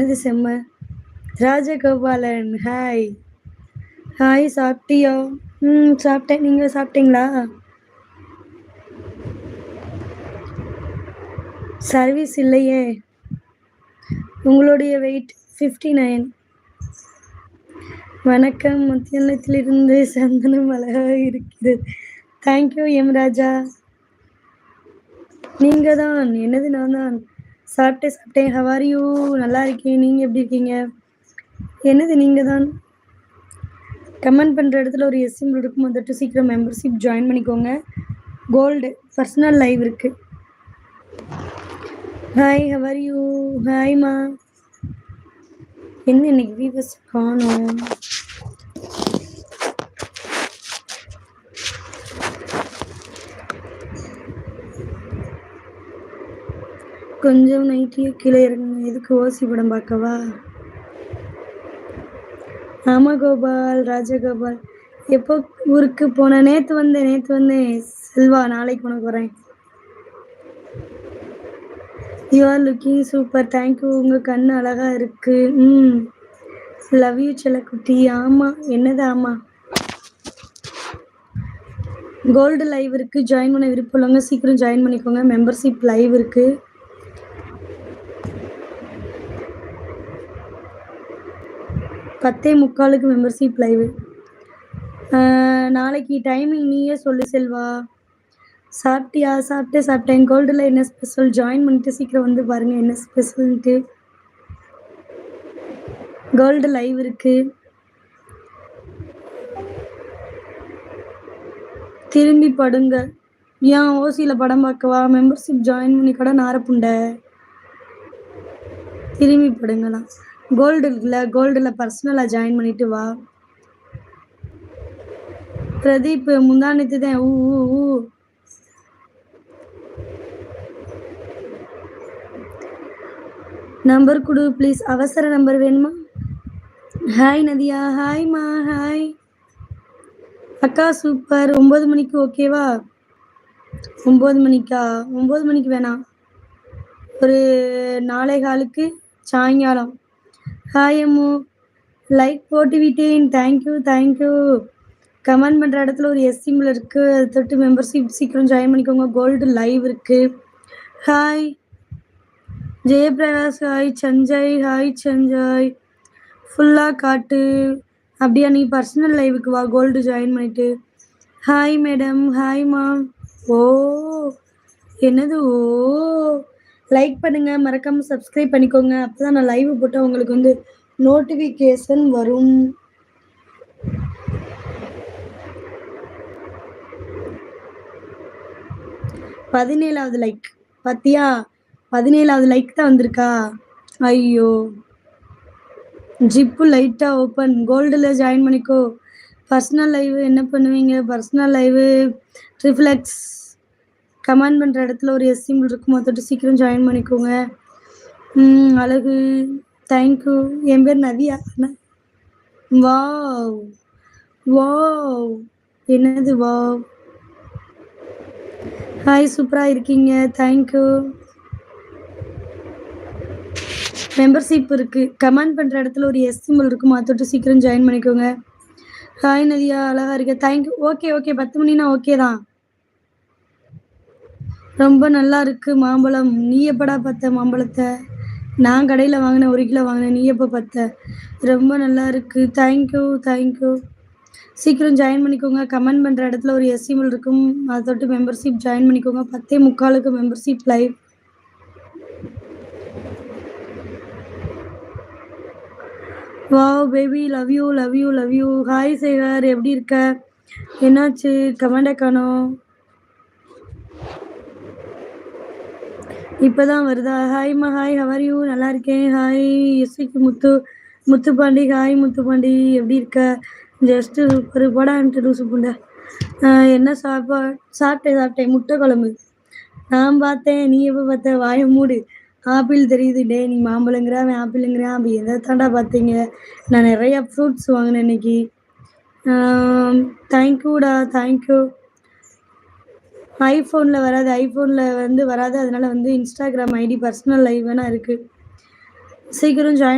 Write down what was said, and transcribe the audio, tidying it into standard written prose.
இது செம்ம. Rajagopalan hi. Hi சாப்பிட்டியா? சாப்பிட்டேன். நீங்க சாப்பிட்டீங்களா? சர்வீஸ் இல்லையே. உங்களுடைய வெயிட் 59. வணக்கம், மத்தியானத்திலிருந்து சந்தனம் அழகாக இருக்கிறது. தேங்க்யூ எம் ராஜா. நீங்க தான். என்னது நான் தான். சாப்பிட்டேன். How you? நல்லா இருக்கேன். நீங்க எப்படி இருக்கீங்க? என்னது நீங்க தான். கமெண்ட் பண்ணுற இடத்துல ஒரு எஸ் சிம்பிள் இருக்கும், வந்துட்டு சீக்கிரம் மெம்பர்ஷிப் ஜாயின் பண்ணிக்கோங்க. கோல்டு பர்சனல் லைவ் இருக்கு. Hi how are you? ஹாய்மா. என்ன இன்னைக்கு வீவர்ஸ் காணோம்? கொஞ்சம் நைட்டியே கீழே இறங்குங்க. எதுக்கு ஓசி படம் பார்க்கவா? ஆமா கோபால், ராஜகோபால். எப்போ ஊருக்கு போன? நேற்று வந்தேன். செல்வா, நாளைக்கு உனக்கு வரேன். You are looking super. Thank you. உங்கள் கண்ணு அழகா இருக்கு. லவ் யூ செல்லக்குட்டி. ஆமா. என்னது ஆமா? கோல்டு லைவ் இருக்கு. ஜாயின் பண்ண விருப்பம் உள்ளவங்க சீக்கிரம் ஜாயின் பண்ணிக்கோங்க. மெம்பர்ஷிப் லைவ் இருக்கு. பத்தே முக்காலுக்கு மெம்பர்ஷிப் லைவ். நாளைக்கு டைமிங் நீயே சொல்லு செல்வா. சாப்பிட்டியா? சாப்பிட்டேன். கோல்டில் என்ன ஸ்பெஷல்? ஜாயின் பண்ணிட்டு சீக்கிரம் வந்து பாருங்க என்ன ஸ்பெஷல்ன்ட்டு. கோல்டு லைவ் இருக்கு. திரும்பி படுங்க. ஏன் ஓசியில் படம் பார்க்கவா? மெம்பர்ஷிப் ஜாயின் பண்ணி கூட நாரப்புண்டை. திரும்பி படுங்களாம். கோல்டில் பர்சனலாக ஜாயின் பண்ணிட்டு வா. பிரதீப் முந்தானத்து தான். ஊ நம்பர் கொடு ப்ளீஸ். அவசர நம்பர் வேணுமா? ஹாய் நதியா. ஹாய்மா. ஹாய் அக்கா. சூப்பர். 9 மணிக்கு ஓகேவா? 9 மணிக்கா? 9 மணிக்கு வேணாம், ஒரு 4:15 சாயங்காலம். ஹாய் அம்மு. லைக் போட்டு விட்டேன். தேங்க்யூ. கமெண்ட் பண்ணுற இடத்துல ஒரு எஸ் சிம்பிள் இருக்குது, அதை தொட்டு மெம்பர்ஷிப் சீக்கிரம் ஜாயின் பண்ணிக்கோங்க. கோல்டு லைவ் இருக்குது. ஹாய் ஜெயபிரகாஷ். ஹாய் சஞ்சய். ஃபுல்லாக காட்டு. அப்படியா? நீ பர்சனல் லைவுக்கு வா, கோல்டு ஜாயின் பண்ணிட்டு. Hi madam. Hi ma'am. ஓ என்னது? ஓ லைக் பண்ணுங்க, மறக்காம சப்ஸ்கிரைப் பண்ணிக்கோங்க. அப்பதான் நான் லைவ் போட்டால் உங்களுக்கு வந்து நோட்டிஃபிகேஷன் வரும். பதினேழாவது லைக் பார்த்தியா? 17வது லைக் தான் வந்திருக்கா. ஐயோ. ஜிப்பு லைட்டாக ஓப்பன். கோல்டில் ஜாயின் பண்ணிக்கோ. பர்சனல் லைவ் என்ன பண்ணுவீங்க? Personal live ட்ரிஃப்ளெக்ஸ். கமெண்ட் பண்ணுற இடத்துல ஒரு எஸ் சிம்பிள் இருக்கும், மொத்தட்டு சீக்கிரம் ஜாயின் பண்ணிக்கோங்க. அழகு. தேங்க்யூ. என் பேர் நதியா. வாவ் என்னது வாவ்? ஹாய், சூப்பராக இருக்கீங்க. தேங்க்யூ. மெம்பர்ஷிப் இருக்குது. கமெண்ட் பண்ணுற இடத்துல ஒரு எஸ் சிம்பிள் இருக்கும், அதோட்டு சீக்கிரம் ஜாயின் பண்ணிக்கோங்க. ஹாய் நதியா, அழகாக இருக்க. தேங்க்யூ. ஓகே 10 மணினா ஓகே தான். ரொம்ப நல்லா இருக்குது மாம்பழம். நீ எப்படா பார்த்த மாம்பழத்தை? நான் கடையில் வாங்கினேன், 1 கிலோ வாங்கினேன். நீ எப்போ பார்த்த? ரொம்ப நல்லா இருக்குது. தேங்க்யூ. சீக்கிரம் ஜாயின் பண்ணிக்கோங்க. கமெண்ட் பண்ணுற இடத்துல ஒரு எஸ் சிம்பிள் இருக்கும், அதை தொட்டு மெம்பர்ஷிப் ஜாயின் பண்ணிக்கோங்க. 10:45 membership live. Wow baby, love you. Hi Sekar, எப்படி இருக்க? என்னாச்சு கமெண்டை காணோம்? இப்போதான் வருதா? ஹாய்மா. Hi, how are you? நல்லா இருக்கேன். ஹாய் எஸ்விக்கு முத்துப்பாண்டி. ஹாய் முத்துப்பாண்டி, எப்படி இருக்க? Just super. போடான்ட்டு லூசு புண்டை. என்ன சாப்பிட்டேன். முட்டை குழம்பு. நான் பார்த்தேன். நீ எப்போ பார்த்த? வாயை மூடு. ஆப்பிள் தெரியுது. டே, நீ மாம்பழங்கிறான், ஆப்பிளுங்கிறான். அப்படி எதை தாண்டா பார்த்தீங்க? நான் நிறையா ஃப்ரூட்ஸ் வாங்கினேன் இன்னைக்கு. தேங்க்யூ. ஐஃபோனில் வராது, வந்து வராது. அதனால வந்து இன்ஸ்டாகிராம் ஐடி பர்சனல் லைவ் வேணா இருக்குது. சீக்கிரம் ஜாயின்